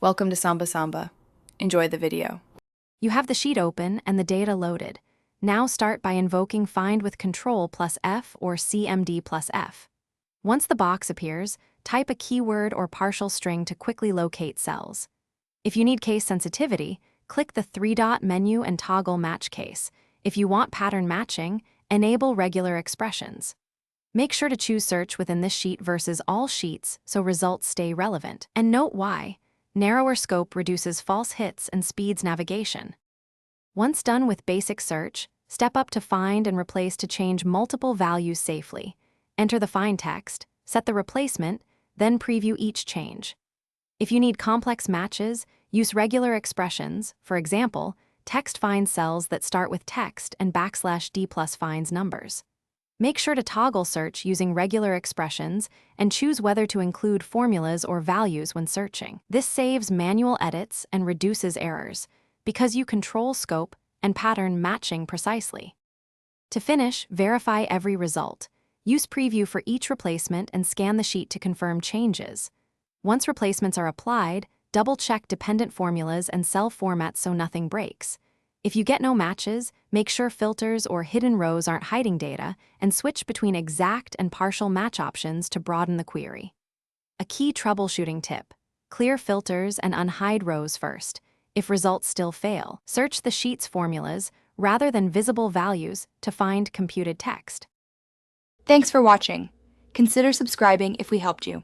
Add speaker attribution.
Speaker 1: Welcome to Samba Samba. Enjoy the video.
Speaker 2: You have the sheet open and the data loaded. Now start by invoking find with Control plus F or CMD plus F. Once the box appears, type a keyword or partial string to quickly locate cells. If you need case sensitivity, click the three-dot menu and toggle Match Case. If you want pattern matching, enable regular expressions. Make sure to choose Search within this sheet versus all sheets so results stay relevant. And note why. Narrower scope reduces false hits and speeds navigation. Once done with basic search, step up to Find and Replace to change multiple values safely. Enter the find text, set the replacement, then preview each change. If you need complex matches, use regular expressions. For example, text finds cells that start with text and \D plus finds numbers. Make sure to toggle search using regular expressions and choose whether to include formulas or values when searching. This saves manual edits and reduces errors because you control scope and pattern matching precisely. To finish, verify every result. Use Preview for each replacement and scan the sheet to confirm changes. Once replacements are applied, double-check dependent formulas and cell formats so nothing breaks. If you get no matches, make sure filters or hidden rows aren't hiding data and switch between exact and partial match options to broaden the query. A key troubleshooting tip: clear filters and unhide rows first. If results still fail, search the sheet's formulas rather than visible values to find computed text.
Speaker 1: Thanks for watching. Consider subscribing if we helped you.